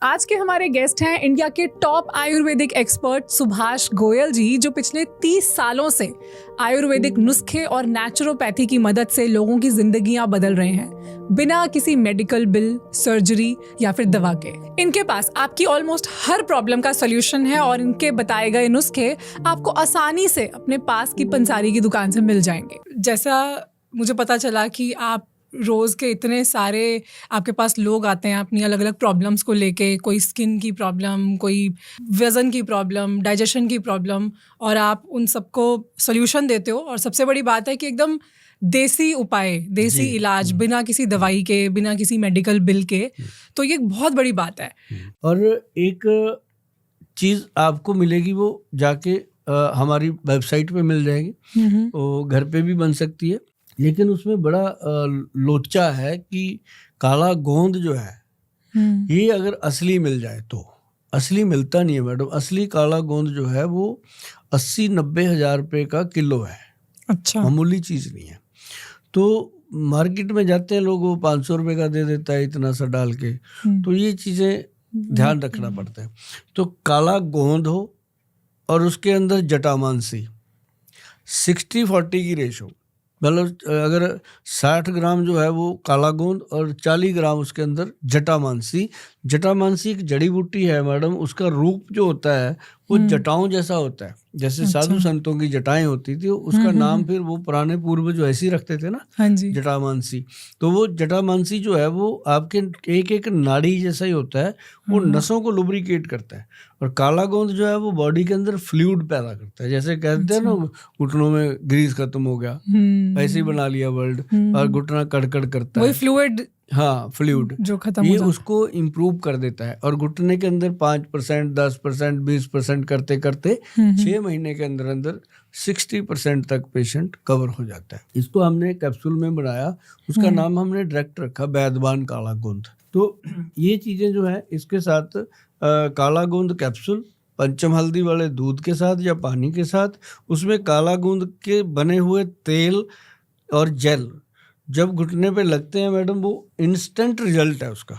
आज के हमारे गेस्ट हैं इंडिया के टॉप आयुर्वेदिक एक्सपर्ट सुभाष गोयल जी, जो पिछले 30 सालों से आयुर्वेदिक नुस्खे और नेचुरोपैथी की मदद से लोगों की जिंदगियां बदल रहे हैं बिना किसी मेडिकल बिल, सर्जरी या फिर दवा के। इनके पास आपकी ऑलमोस्ट हर प्रॉब्लम का सॉल्यूशन है और इनके बताए गए नुस्खे आपको आसानी से अपने पास की पंसारी की दुकान से मिल जाएंगे। जैसा मुझे पता चला कि आप रोज़ के इतने सारे आपके पास लोग आते हैं अपनी अलग अलग प्रॉब्लम्स को लेके, कोई स्किन की प्रॉब्लम, कोई वज़न की प्रॉब्लम, डाइजेशन की प्रॉब्लम, और आप उन सबको सॉल्यूशन देते हो। और सबसे बड़ी बात है कि एकदम देसी उपाय, देसी इलाज, बिना किसी दवाई के, बिना किसी मेडिकल बिल के। तो ये बहुत बड़ी बात है। और एक चीज़ आपको मिलेगी, वो जाके हमारी वेबसाइट पे मिल जाएगी, वो घर पे भी बन सकती है, लेकिन उसमें बड़ा लोचा है कि काला गोंद जो है ये अगर असली मिल जाए तो, असली मिलता नहीं है मैडम। असली काला गोंद जो है वो 80-90 हज़ार रुपये का किलो है। अच्छा, मामूली चीज़ नहीं है। तो मार्केट में जाते हैं लोग, वो 500 रुपये का दे देता है इतना सा डाल के। तो ये चीज़ें ध्यान रखना पड़ता है। तो काला गोंद हो और उसके अंदर जटामांसी 60-40 की रेशो, मतलब अगर 60 ग्राम जो है वो काला गोंद और 40 ग्राम उसके अंदर जटामांसी। जटामांसी एक जड़ी बूटी है मैडम, उसका रूप जो होता है वो जटाओं जैसा होता है, जैसे साधु संतों की जटाएं होती थी, उसका नाम फिर वो पुराने पूर्वज जो ऐसे ही रखते थे ना, जटामांसी। तो वो जटामांसी जो है वो आपके एक एक नाड़ी जैसा ही होता है, वो नसों को लुब्रिकेट करता है। और काला गोंद जो है वो बॉडी के अंदर फ्लूइड पैदा करता है, जैसे कहते हैं ना घुटनों में ग्रीस खत्म हो गया, ऐसे ही बना लिया वर्ड, और घुटना कड़कड़ करता है, फ्लूइड, हाँ फ्लूइड जो खत्म ये हो उसको इम्प्रूव कर देता है। और घुटने के अंदर 5%, 10%, 20% करते करते 6 महीने के अंदर अंदर 60% तक पेशेंट कवर हो जाता है। इसको हमने कैप्सूल में बनाया, उसका नाम हमने डायरेक्ट रखा वैद्यवान काला गोंद। तो ये चीज़ें जो है इसके साथ काला गोंद कैप्सूल पंचम हल्दी वाले दूध के साथ या पानी के साथ, उसमें काला गोंद के बने हुए तेल और जेल जब घुटने पे लगते हैं मैडम, वो इंस्टेंट रिजल्ट है उसका।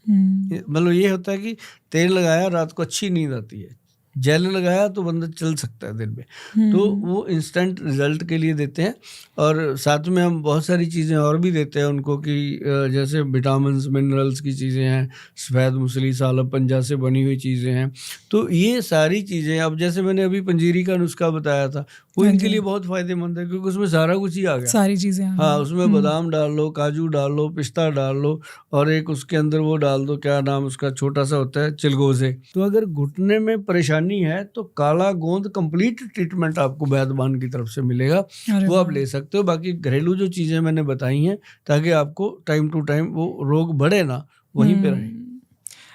मतलब ये होता है कि तेल लगाया रात को अच्छी नींद आती है, जेल लगाया तो बंदा चल सकता है दिन में। तो वो इंस्टेंट रिजल्ट के लिए देते हैं। और साथ में हम बहुत सारी चीज़ें और भी देते हैं उनको, कि जैसे विटामिन मिनरल्स की चीज़ें हैं, सफ़ेद मूसली, सालब पंजा से बनी हुई चीज़ें हैं। तो ये सारी चीज़ें, अब जैसे मैंने अभी पंजीरी का नुस्खा बताया था, वो इनके लिए बहुत फ़ायदेमंद है, क्योंकि उसमें सारा कुछ ही आ गया, सारी चीज़ें। हाँ, उसमें बादाम डाल लो, काजू डाल लो, पिस्ता डाल लो, और एक उसके अंदर वो डाल दो, क्या नाम उसका, छोटा सा होता है, चिलगोज़े। तो अगर घुटने में परेशानी है तो काला गोंद कंप्लीट ट्रीटमेंट आपको वैद्यवान की तरफ से मिलेगा, वो आप ले सकते हो। बाकी घरेलू जो चीज़ें मैंने बताई हैं, ताकि आपको टाइम टू टाइम वो रोग बढ़े ना, वहीं पे रहे।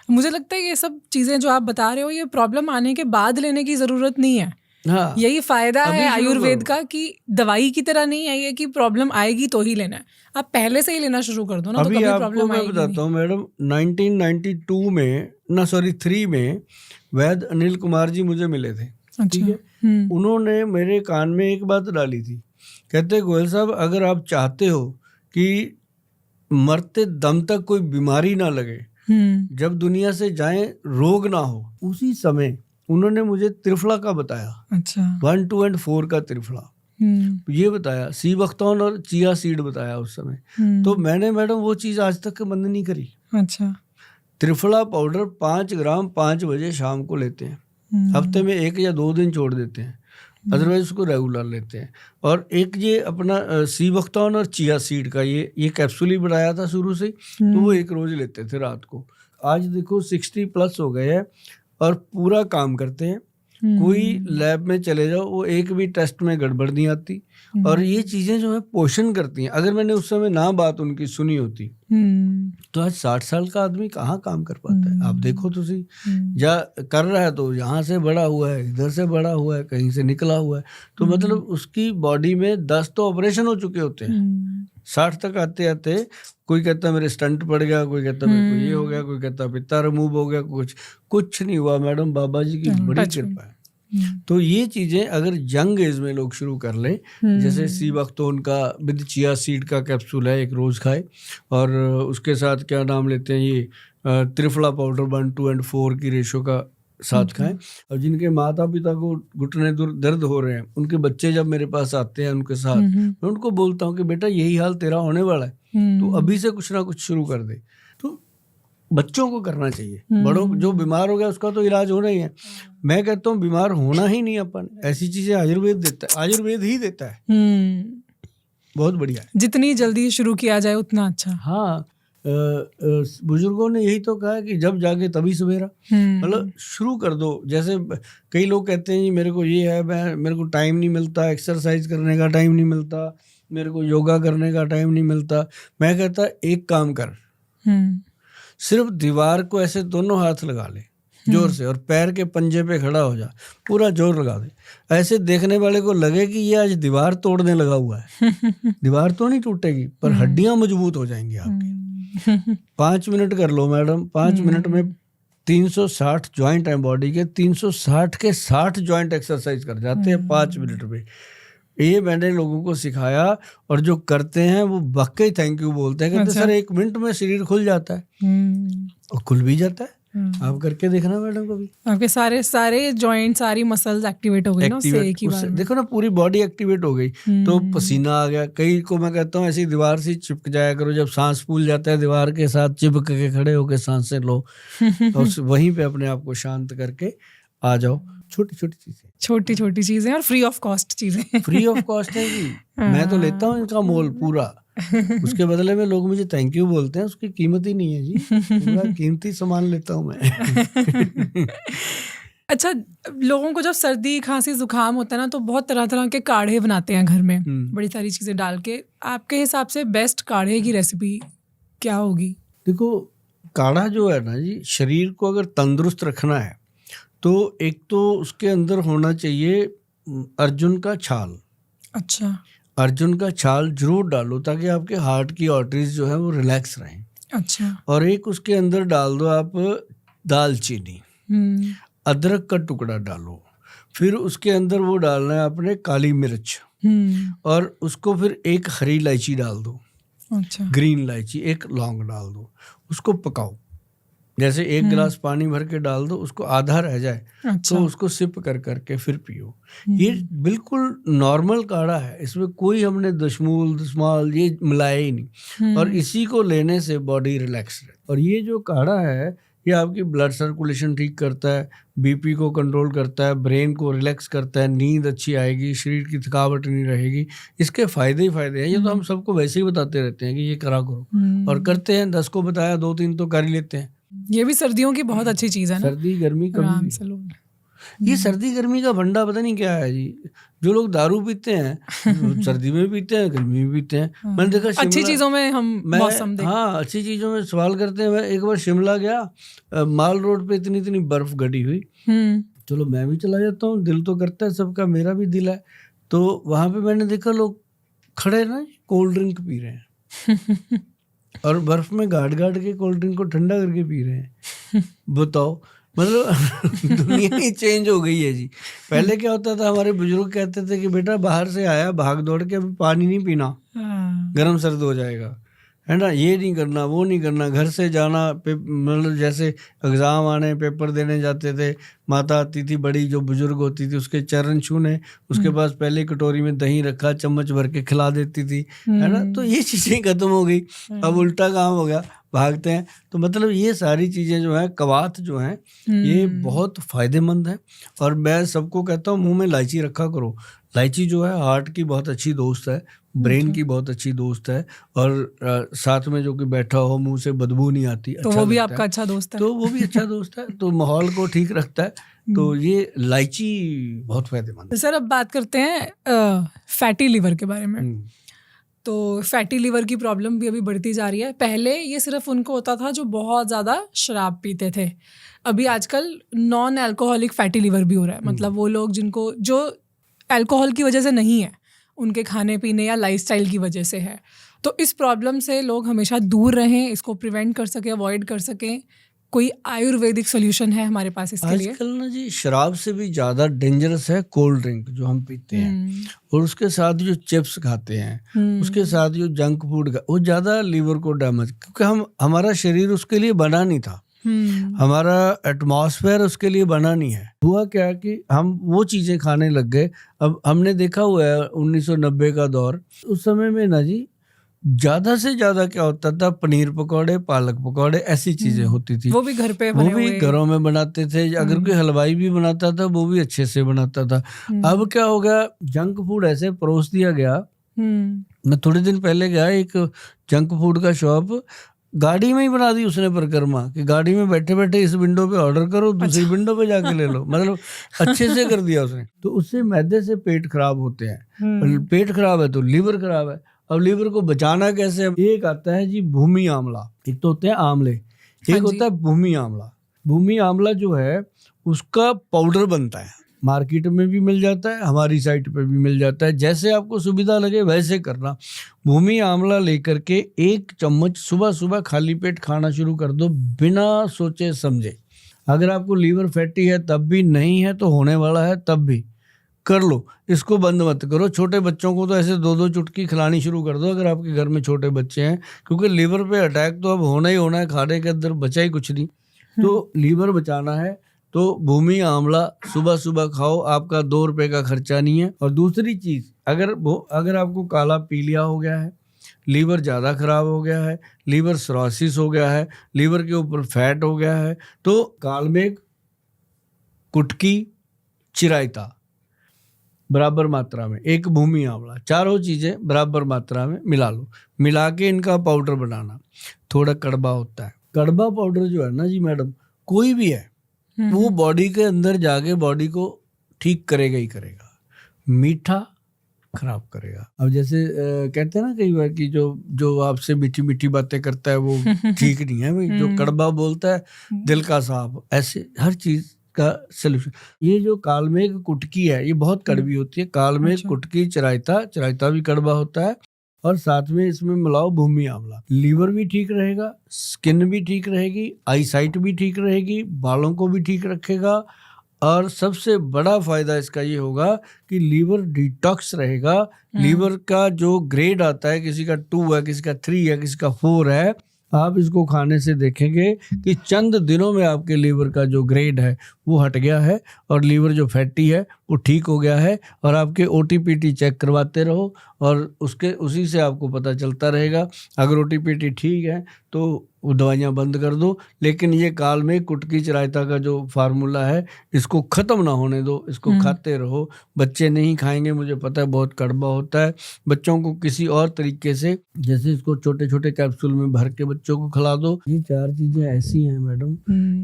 मुझे लगता है ये सब चीज़ें जो आप बता रहे हो, ये प्रॉब्लम आने के बाद लेने की ज़रूरत नहीं है। हाँ, यही फायदा है आयुर्वेद का, कि दवाई की तरह नहीं है ये कि प्रॉब्लम आएगी तो ही लेना है, आप पहले से ही लेना शुरू कर दो ना, तो कभी प्रॉब्लम आएगी नहीं। मैं बताता हूँ मैडम, 1992 में ना, सॉरी 3 में वैद्य अनिल कुमार जी मुझे मिले थे। ठीक है, उन्होंने मेरे कान में एक बात डाली थी, कहते गोयल साहब, अगर आप चाहते हो कि मरते दम तक कोई बीमारी ना लगे, जब दुनिया से जाएं रोग ना हो, उसी समय उन्होंने मुझे त्रिफला का बताया। अच्छा, 1, 2 और 4 का त्रिफला ये बताया, सीबख्तौन और चिया सीड बताया उस समय। तो मैंने मैडम वो चीज़ आज तक बंद नहीं करी। अच्छा, त्रिफला पाउडर 5 ग्राम 5 बजे शाम को लेते हैं, हफ्ते में 1 या 2 दिन छोड़ देते हैं, अदरवाइज उसको रेगुलर लेते हैं। और एक ये अपना सीबख्तौन और चिया सीड का ये कैप्सूल ही बनाया था शुरू से, तो वो 1 रोज लेते थे रात को। आज देखो 60+ हो गए हैं और पूरा काम करते हैं। कोई लैब में चले जाओ, वो एक भी टेस्ट में गड़बड़ नहीं आती। और ये चीज़ें जो है पोषण करती हैं। अगर मैंने उस समय ना बात उनकी सुनी होती तो आज 60 साल का आदमी कहाँ काम कर पाता है। आप देखो तो सही, या कर रहा है तो यहाँ से बड़ा हुआ है, इधर से बड़ा हुआ है, कहीं से निकला हुआ है, तो मतलब उसकी बॉडी में 10 तो ऑपरेशन हो चुके होते हैं। 60 तक आते आते कोई कहता है मेरे स्टंट पड़ गया, कोई कहता है मेरे को ये हो गया, कोई कहता है पित्ता रिमूव हो गया, कुछ नहीं हुआ मैडम, बाबा जी की बड़ी कृपा है। तो ये चीज़ें अगर यंग एज में लोग शुरू कर लें, जैसे सीबख्तौन का विद चिया सीड का कैप्सूल है, 1 रोज़ खाए, और उसके साथ क्या नाम लेते हैं, ये त्रिफला पाउडर 1, 2 और 4 की रेशो का साथ खाएं। और जिनके माता पिता को घुटने दर्द हो रहे हैं, उनके बच्चे जब मेरे पास आते हैं उनके साथ, मैं उनको बोलता हूँ कि बेटा यही हाल तेरा होने वाला है, तो अभी से कुछ ना कुछ शुरू कर दे। तो बच्चों को करना चाहिए, बड़ों जो बीमार हो गया उसका तो इलाज होना ही है। मैं कहता हूँ बीमार होना ही नहीं, अपन ऐसी चीजें आयुर्वेद देता है, आयुर्वेद ही देता है। बहुत बढ़िया है, जितनी जल्दी शुरू किया जाए उतना अच्छा। हाँ, बुजुर्गों ने यही तो कहा कि जब जागे तभी सवेरा, मतलब शुरू कर दो। जैसे कई लोग कहते हैं जी मेरे को ये है, मेरे को टाइम नहीं मिलता, एक्सरसाइज करने का टाइम नहीं मिलता, मेरे को योगा करने का टाइम नहीं मिलता। मैं कहता एक काम कर, सिर्फ दीवार को ऐसे दोनों हाथ लगा ले जोर से, और पैर के पंजे पे खड़ा हो जा, पूरा जोर लगा दे, ऐसे देखने वाले को लगे कि ये आज दीवार तोड़ने लगा हुआ है। दीवार तो नहीं टूटेगी पर हड्डियां मजबूत हो जाएंगी आपकी। 5 मिनट कर लो मैडम, 5 मिनट में 360 जॉइंट है बॉडी के, 360 के 60 जॉइंट एक्सरसाइज कर जाते हैं 5 मिनट में। ये मैंने लोगों को सिखाया, और जो करते हैं वो वाकई थैंक यू बोलते हैं, कहते सर 1 मिनट में शरीर खुल जाता है, और खुल भी जाता है। आप करके देखना मैडम कभी, आपके सारे जॉइंट, सारी मसल्स एक्टिवेट हो गई ना उससे एक ही बार में। देखो ना पूरी बॉडी एक्टिवेट हो गई, तो पसीना आ गया। कई को मैं कहता हूँ ऐसी दीवार से चिपक जाया करो, जब सांस फूल जाता है दीवार के साथ चिपक के खड़े होके सांसें लो, और वहीं पे अपने आप को शांत करके आ जाओ। छोटी छोटी चीजें और फ्री ऑफ कॉस्ट चीजें, फ्री ऑफ कॉस्ट है जी। मैं तो लेता हूँ इनका मोल पूरा, उसके बदले में लोग मुझे थैंक यू बोलते हैं, उसकी कीमत ही नहीं है जी, पूरा कीमती सामान लेता हूँ मैं। अच्छा, लोगों को जब सर्दी खांसी जुकाम होता है ना, तो बहुत तरह तरह के काढ़े बनाते हैं घर में, बड़ी सारी चीजें डाल के। आपके हिसाब से बेस्ट काढ़े की रेसिपी क्या होगी? देखो, काढ़ा जो है ना जी, शरीर को अगर तंदुरुस्त रखना है तो एक तो उसके अंदर होना चाहिए अर्जुन का छाल। अच्छा, अर्जुन का छाल जरूर डालो ताकि आपके हार्ट की आर्टरीज जो है वो रिलैक्स रहें। अच्छा, और एक उसके अंदर डाल दो आप दालचीनी, अदरक का टुकड़ा डालो, फिर उसके अंदर वो डालना है आपने काली मिर्च, और उसको फिर एक हरी इलायची डाल दो। अच्छा, ग्रीन इलायची, एक लौंग डाल दो, उसको पकाओ। जैसे 1 गिलास पानी भर के डाल दो, उसको आधा रह जाए। अच्छा, तो उसको सिप कर करके फिर पियो। ये बिल्कुल नॉर्मल काढ़ा है, इसमें कोई हमने दशमाल ये मिलाया ही नहीं, और इसी को लेने से बॉडी रिलैक्स है। और ये जो काढ़ा है ये आपकी ब्लड सर्कुलेशन ठीक करता है, बीपी को कंट्रोल करता है, ब्रेन को रिलैक्स करता है, नींद अच्छी आएगी, शरीर की थकावट नहीं रहेगी। इसके फायदे ही फायदे हैं। ये तो हम सबको वैसे ही बताते रहते हैं कि ये करा करो, और करते हैं। 10 को बताया 2-3 तो कर ही लेते हैं। ये भी सर्दियों की बहुत अच्छी चीज है ना, सर्दी गर्मी कभी ये सर्दी गर्मी का भंडा पता नहीं क्या है जी। जो लोग दारू पीते हैं सर्दी में पीते हैं, गर्मी में पीते हैं। मैंने देखा अच्छी चीजों में हम मौसम देख, हाँ अच्छी चीजों में सवाल करते हैं। मैं एक बार शिमला गया, माल रोड पे इतनी बर्फ घटी हुई, चलो मैं भी चला जाता हूँ, दिल तो करता है सबका, मेरा भी दिल है। तो वहां पे मैंने देखा लोग खड़े ना कोल्ड ड्रिंक पी रहे हैं, और बर्फ में गाड़ के कोल्ड ड्रिंक को ठंडा करके पी रहे हैं। बताओ, मतलब दुनिया ही चेंज हो गई है जी। पहले क्या होता था, हमारे बुजुर्ग कहते थे कि बेटा बाहर से आया भाग दौड़ के अभी पानी नहीं पीना, गर्म सर्द हो जाएगा, है ना, ये नहीं करना वो नहीं करना। घर से जाना, मतलब जैसे एग्ज़ाम आने, पेपर देने जाते थे, माता आती थी बड़ी जो बुजुर्ग होती थी, उसके चरण छूने, उसके पास पहले कटोरी में दही रखा, चम्मच भर के खिला देती थी, है ना। तो ये चीज़ें खत्म हो गई, अब उल्टा काम हो गया, भागते हैं। तो मतलब ये सारी चीज़ें जो हैं, कवात जो हैं, ये बहुत फ़ायदेमंद है। और मैं सबको कहता हूँ मुंह में इलायची रखा करो। इलायची जो है हार्ट की बहुत अच्छी दोस्त है, ब्रेन की बहुत अच्छी दोस्त है, और साथ में जो कि बैठा हो मुंह से बदबू नहीं आती, तो वो भी आपका अच्छा दोस्त है। तो वो भी अच्छा दोस्त है, तो माहौल को ठीक रखता है। तो ये इलायची बहुत फायदेमंद है। सर, अब बात करते हैं फैटी लिवर के बारे में। तो फैटी लिवर की प्रॉब्लम भी अभी बढ़ती जा रही है। पहले ये सिर्फ उनको होता था जो बहुत ज़्यादा शराब पीते थे, अभी आजकल नॉन अल्कोहलिक फैटी लिवर भी हो रहा है। मतलब वो लोग जिनको, जो अल्कोहल की वजह से नहीं है, उनके खाने पीने या लाइफस्टाइल की वजह से है। तो इस प्रॉब्लम से लोग हमेशा दूर रहें, इसको प्रिवेंट कर सकें, अवॉइड कर सकें, कोई आयुर्वेदिक सोल्यूशन है हमारे पास इसके लिए? आजकल ना जी शराब से भी ज़्यादा डेंजरस है कोल्ड ड्रिंक जो हम पीते हैं, और उसके साथ जो चिप्स खाते हैं, उसके साथ जो जंक फूड वो ज़्यादा लीवर को डैमेज, क्योंकि हमारा शरीर उसके लिए बना नहीं था, हमारा एटमॉस्फेयर उसके लिए बना नहीं है। हुआ क्या कि हम वो चीज़ें खाने लग गए। अब हमने देखा हुआ है 1990 का दौर, उस समय में ना जी ज्यादा से ज्यादा क्या होता था, पनीर पकौड़े, पालक पकौड़े, ऐसी चीजें होती थी। वो भी घर पे वो भी घरों में बनाते थे। अगर कोई हलवाई भी बनाता था वो भी अच्छे से बनाता था। अब क्या हो गया, जंक फूड ऐसे परोस दिया गया। मैं थोड़े दिन पहले गया, एक जंक फूड का शॉप, गाड़ी में ही बना दी उसने परिक्रमा, कि गाड़ी में बैठे बैठे इस विंडो पे ऑर्डर करो, दूसरी विंडो पे जाके ले लो। मतलब अच्छे से कर दिया उसने। तो उससे मैदे से पेट खराब होते हैं, पेट खराब है तो लीवर खराब है। अब लीवर को बचाना कैसे? एक आता है जी भूमि आंवला, एक तो होते हैं आंवले, एक होता है भूमि आंवला। भूमि आंवला जो है उसका पाउडर बनता है, मार्केट में भी मिल जाता है, हमारी साइट पे भी मिल जाता है। जैसे आपको सुविधा लगे वैसे करना। भूमि आंवला लेकर के 1 चम्मच सुबह सुबह खाली पेट खाना शुरू कर दो, बिना सोचे समझे। अगर आपको लीवर फैटी है तब भी, नहीं है तो होने वाला है तब भी कर लो, इसको बंद मत करो। छोटे बच्चों को तो ऐसे 2-2 चुटकी खिलानी शुरू कर दो अगर आपके घर में छोटे बच्चे हैं, क्योंकि लीवर पे अटैक तो अब होना ही होना है, खाने के अंदर बचा ही कुछ नहीं। तो लीवर बचाना है तो भूमि आंवला सुबह सुबह खाओ, आपका 2 रुपए का खर्चा नहीं है। और दूसरी चीज, अगर आपको काला पीलिया हो गया है, लीवर ज़्यादा खराब हो गया है, लीवर सिरोसिस हो गया है, लीवर के ऊपर फैट हो गया है, तो कालमेघ, कुटकी, चिरायता बराबर मात्रा में, एक भूमि आंवला, चारों चीज़ें बराबर मात्रा में मिला लो। मिला के इनका पाउडर बनाना। थोड़ा कड़वा होता है, कड़वा पाउडर जो है ना जी मैडम, कोई भी है वो बॉडी के अंदर जाके बॉडी को ठीक करेगा ही करेगा, मीठा खराब करेगा। अब जैसे कहते हैं ना कई बार कि जो आपसे मीठी मीठी बातें करता है वो ठीक नहीं है भाई, जो कड़वा बोलता है दिल का साफ, ऐसे हर चीज का सलूशन। ये जो कालमेघ कुटकी है ये बहुत कड़वी होती है। कालमेघ कुटकी, चिरायता भी कड़वा होता है, और साथ में इसमें मिलाओ भूमि आंवला। लीवर भी ठीक रहेगा, स्किन भी ठीक रहेगी, आई साइट भी ठीक रहेगी, बालों को भी ठीक रखेगा, और सबसे बड़ा फायदा इसका ये होगा कि लीवर डिटॉक्स रहेगा। लीवर का जो ग्रेड आता है, किसी का 2 है, किसी का 3 है, किसी का 4 है, आप इसको खाने से देखेंगे कि चंद दिनों में आपके लीवर का जो ग्रेड है वो हट गया है, और लीवर जो फैटी है वो ठीक हो गया है। और आपके OTPT चेक करवाते रहो, और उसी से आपको पता चलता रहेगा। अगर OTPT ठीक है तो वो दवाइयाँ बंद कर दो, लेकिन ये कालमेघ, कुटकी, चिरायता का जो फार्मूला है इसको ख़त्म ना होने दो, इसको खाते रहो। बच्चे नहीं खाएंगे, मुझे पता है बहुत कड़वा होता है। बच्चों को किसी और तरीके से, जैसे इसको छोटे छोटे कैप्सूल में भर के बच्चों को खिला दो। ये 4 चीज़ें ऐसी हैं मैडम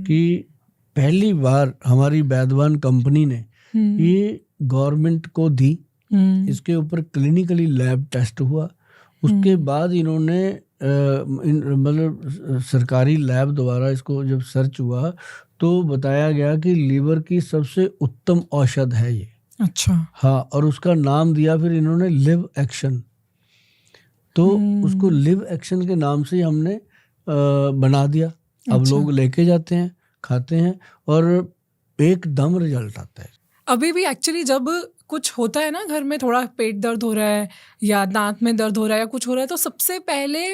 कि पहली बार हमारी वैद्यवान कंपनी ने ये गवर्नमेंट को दी। इसके ऊपर क्लिनिकली लैब टेस्ट हुआ, उसके बाद इन्होंने मतलब सरकारी लैब द्वारा इसको जब सर्च हुआ तो बताया गया कि लीवर की सबसे उत्तम औषध है ये। अच्छा। हाँ, और उसका नाम दिया फिर इन्होंने लिव एक्शन। तो उसको लिव एक्शन के नाम से हमने बना दिया। अब लोग लेके जाते हैं, खाते हैं, और एकदम रिजल्ट आता है। अभी भी एक्चुअली जब कुछ होता है ना घर में, थोड़ा पेट दर्द हो रहा है या दांत में दर्द हो रहा है या कुछ हो रहा है, तो सबसे पहले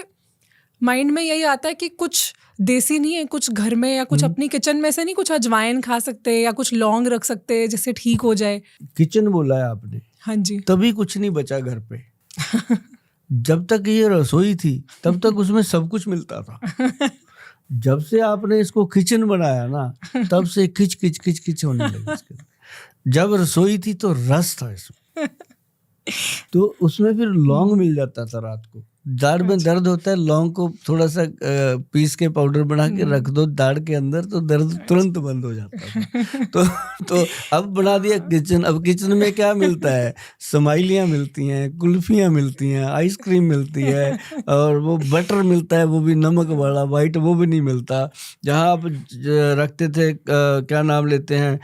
माइंड में यही आता है कि कुछ देसी नहीं है, कुछ घर में या कुछ अपनी किचन में से नहीं, कुछ अजवाइन खा सकते हैं या कुछ लौंग रख सकते हैं जिससे ठीक हो जाए। किचन बोला है आपने? हाँ जी। तभी कुछ नहीं बचा घर पे। जब तक ये रसोई थी तब तक उसमें सब कुछ मिलता था। जब से आपने इसको किचन बनाया ना, तब से खिच खिच खिच खिच होने लगी। जब रसोई थी तो रस था इसमें, तो उसमें फिर लौंग मिल जाता था। रात को दाढ़ में दर्द होता है, लौंग को थोड़ा सा पीस के पाउडर बना के रख दो दाढ़ के अंदर, तो दर्द तुरंत बंद हो जाता है। तो अब बना दिया किचन। अब किचन में क्या मिलता है? समाइलियाँ मिलती हैं, कुल्फियाँ मिलती हैं, आइसक्रीम मिलती है, और वो बटर मिलता है, वो भी नमक वाला वाइट, वो भी नहीं मिलता। जहाँ आप रखते थे क्या नाम लेते हैं,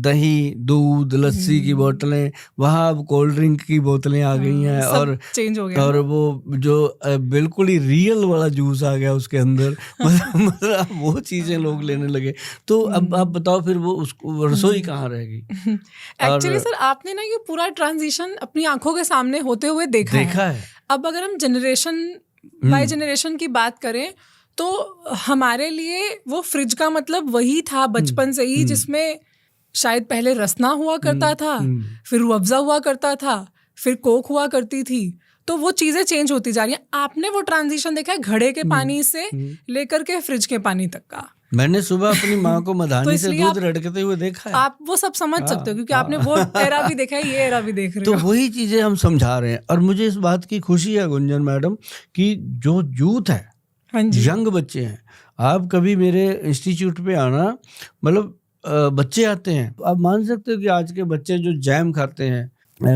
दही, दूध, लस्सी की बोतलें, वहाँ अब कोल्ड ड्रिंक की बोतलें आ गई हैं, और चेंज हो गया। और वो जो बिल्कुल ही रियल वाला जूस आ गया उसके अंदर, मतलब वो चीजें लोग लेने लगे। तो अब आप बताओ फिर वो उसको रसोई कहाँ रहेगी? एक्चुअली सर आपने ना ये पूरा ट्रांजिशन अपनी आंखों के सामने होते हुए देखा है। अब अगर हम जनरेशन बाय जनरेशन की बात करें तो हमारे लिए वो फ्रिज का मतलब वही था बचपन से ही, जिसमें शायद पहले रसना हुआ करता था, फिर रूह अफ़ज़ा हुआ करता था, फिर कोक हुआ करती थी। तो वो चीजें चेंज होती जा रही हैं। आपने वो ट्रांजिशन देखा है घड़े के पानी से लेकर के फ्रिज के पानी तक का? मैंने सुबह अपनी माँ को मधानी से दूध रड़कते हुए देखा है। आप वो सब समझ सकते हो क्योंकि आपने वो एरा भी देखा है, ये एरा भी देख रहे हो। तो वही चीजें हम समझा रहे हैं। और मुझे इस बात की खुशी है गुंजन मैडम कि जो यूथ है, यंग बच्चे हैं, आप कभी मेरे इंस्टीट्यूट पे आना, मतलब बच्चे आते हैं, आप मान सकते हो कि आज के बच्चे जो जैम खाते हैं,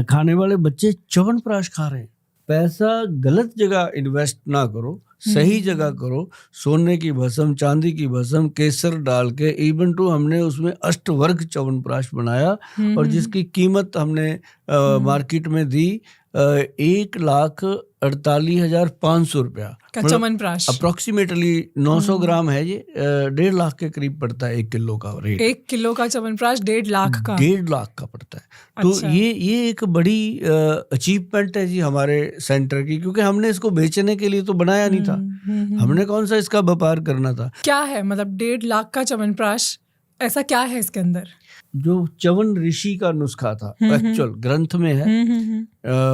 खाने वाले बच्चे च्यवनप्राश खा रहे हैं। पैसा गलत जगह इन्वेस्ट ना करो, सही जगह करो। सोने की भस्म, चांदी की भस्म, केसर डाल के, इवन टू हमने उसमें अष्टवर्ग च्यवनप्राश बनाया और जिसकी कीमत हमने मार्केट में दी 1,48,500 रुपया का च्यवनप्राश। अप्रोक्सीमेटली 900 ग्राम है ये, 1.5 लाख के करीब पड़ता है 1 किलो का रेट। 1 किलो का च्यवनप्राश 1.5 लाख का, 1.5 लाख का पड़ता है। तो अच्छा। ये एक बड़ी अचीवमेंट है जी हमारे सेंटर की, क्योंकि हमने इसको बेचने के लिए तो बनाया नहीं था। हमने कौन सा इसका व्यापार करना था। क्या है मतलब 1.5 लाख का च्यवनप्राश, ऐसा क्या है इसके अंदर? जो च्यवन ऋषि का नुस्खा था, एक्चुअल ग्रंथ में है,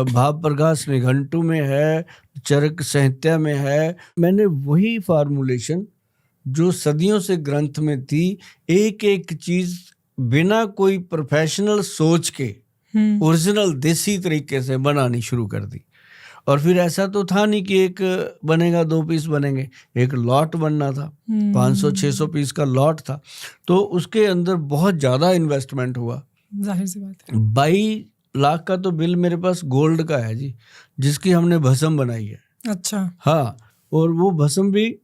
भाव प्रकाश निघंटु में है, चरक संहिता में है। मैंने वही फार्मूलेशन जो सदियों से ग्रंथ में थी, एक एक चीज बिना कोई प्रोफेशनल सोच के ओरिजिनल देसी तरीके से बनानी शुरू कर दी। और फिर ऐसा तो था नहीं कि एक बनेगा 2 पीस बनेंगे, एक लॉट बनना था, 500-600 पीस का लॉट था। तो उसके अंदर बहुत ज़्यादा इन्वेस्टमेंट हुआ, जाहिर सी बात है। 22 लाख का तो बिल मेरे पास गोल्ड का है जी, जिसकी हमने भस्म बनाई है। अच्छा। हाँ, और वो भस्म भी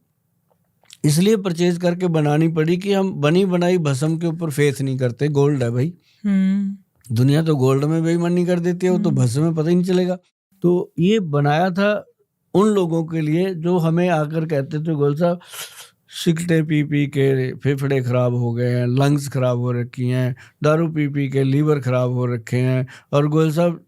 इसलिए परचेज करके बनानी पड़ी कि हम बनी बनाई भस्म के ऊपर फेथ नहीं करते। गोल्ड है भाई, दुनिया तो गोल्ड में बेईमानी कर देती है, वो तो भस्म में पता ही नहीं चलेगा। तो ये बनाया था उन लोगों के लिए जो हमें आकर कहते थे, गोल साहब सिगरेटें पी पी के फेफड़े खराब हो गए हैं, लंग्स खराब हो रखी हैं, दारू पी पी के लीवर खराब हो रखे हैं। और गोल साहब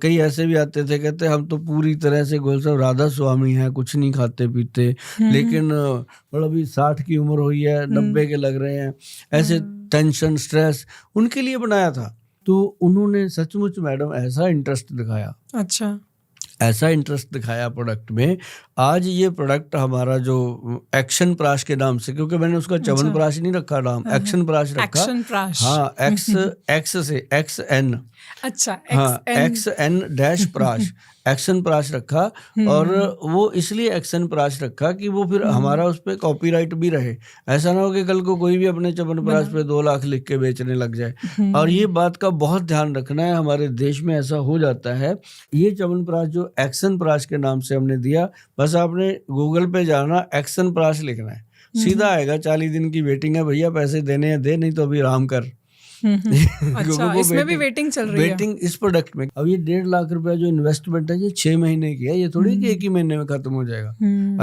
कई ऐसे भी आते थे, कहते हम तो पूरी तरह से गोल साहब राधा स्वामी हैं, कुछ नहीं खाते पीते, लेकिन मतलब अभी 60 की उम्र हुई है, 90 के लग रहे हैं। ऐसे टेंशन, स्ट्रेस उनके लिए बनाया था। तो उन्होंने सचमुच मैडम ऐसा इंटरेस्ट दिखाया, अच्छा, ऐसा इंटरेस्ट दिखाया प्रोडक्ट में। आज ये प्रोडक्ट हमारा जो एक्शन प्राश के नाम से, क्योंकि मैंने उसका च्यवनप्राश नहीं रखा नाम, एक्शन प्राश रखा। एक्शन प्राश, हाँ, एक्स से XN, अच्छा, हाँ, XN डैश प्राश, एक्शन प्राश रखा। और वो इसलिए एक्शन प्राश रखा कि वो फिर हमारा उस पर कॉपीराइट भी रहे। ऐसा ना हो कि कल को कोई भी अपने च्यवनप्राश पे 2 लाख लिख के बेचने लग जाए। और ये बात का बहुत ध्यान रखना है, हमारे देश में ऐसा हो जाता है। ये च्यवनप्राश जो एक्शन प्राश के नाम से हमने दिया, बस आपने गूगल पे जाना, एक्शन प्राश लिखना है, सीधा आएगा। 40 दिन की वेटिंग है भैया, पैसे देने हैं दे, नहीं तो अभी आराम कर। अच्छा, इसमें भी वेटिंग चल रही है। वेटिंग इस प्रोडक्ट में। अब ये 1.5 लाख रुपया जो इन्वेस्टमेंट है, ये 6 महीने की है। ये थोड़ी कि 1 ही महीने में खत्म हो जाएगा।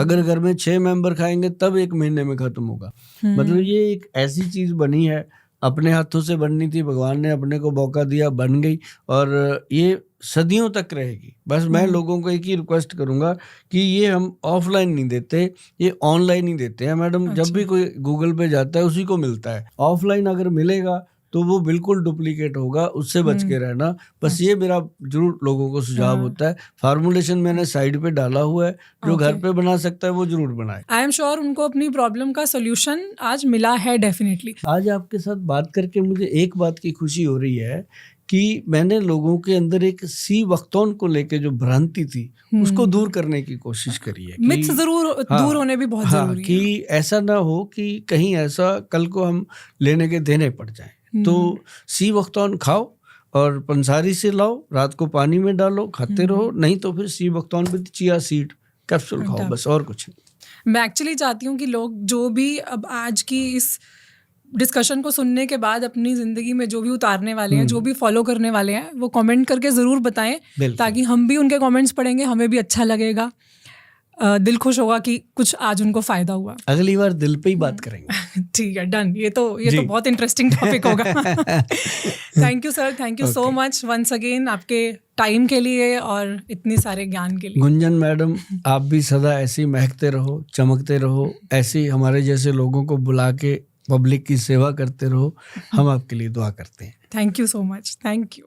अगर घर में 6 मेंबर खाएंगे तब 1 महीने में खत्म होगा। मतलब ये एक ऐसी चीज बनी है, अपने हाथों से बननी थी, भगवान ने अपने को मौका दिया, बन गई, और ये सदियों तक रहेगी। बस मैं लोगों को एक ही रिक्वेस्ट करूंगा कि ये हम ऑफलाइन नहीं देते, ये ऑनलाइन ही देते हैं मैडम। जब भी कोई गूगल पे जाता है उसी को मिलता है। ऑफलाइन अगर मिलेगा तो वो बिल्कुल डुप्लीकेट होगा, उससे बच के रहना। बस ये मेरा जरूर लोगों को सुझाव होता है। फार्मूलेशन मैंने साइड पे डाला हुआ है, जो घर पे बना सकता है वो जरूर बनाए। आई एम श्योर उनको अपनी प्रॉब्लम का सोल्यूशन आज मिला है, डेफिनेटली। आज आपके साथ बात करके मुझे एक बात की खुशी हो रही है कि मैंने लोगों के अंदर एक सी वक्तौन को लेके जो भ्रांति थी उसको दूर करने की कोशिश करी है। मिथ्स जरूर दूर होने भी बहुत जरूरी है, कि ऐसा ना हो कि कहीं ऐसा कल को हम लेने के देने पड़ जाए। तो सी वक्तौन खाओ और पंसारी से लाओ, रात को पानी में डालो, खाते रहो। नहीं तो फिर सी वक्तौन विद चिया सीड कैप्सूल खाओ, बस और कुछ नहीं। मैं एक्चुअली चाहती हूँ कि लोग जो भी अब आज की इस डिस्कशन को सुनने के बाद अपनी ज़िंदगी में जो भी उतारने वाले हैं, जो भी फॉलो करने वाले हैं, वो कमेंट करके ज़रूर बताएं, ताकि हम भी उनके कमेंट्स पढ़ेंगे, हमें भी अच्छा लगेगा, दिल खुश होगा कि कुछ आज उनको फ़ायदा हुआ। अगली बार दिल पे ही बात करेंगे। ठीक है, डन। ये तो बहुत इंटरेस्टिंग टॉपिक होगा। Thank you sir, thank you so much once again आपके टाइम के लिए और इतने सारे ज्ञान के लिए। गुंजन मैडम, आप भी सदा ऐसी महकते रहो, चमकते रहो, ऐसी हमारे जैसे लोगों को बुला के पब्लिक की सेवा करते रहो। हम आपके लिए दुआ करते हैं। Thank you so much, thank you.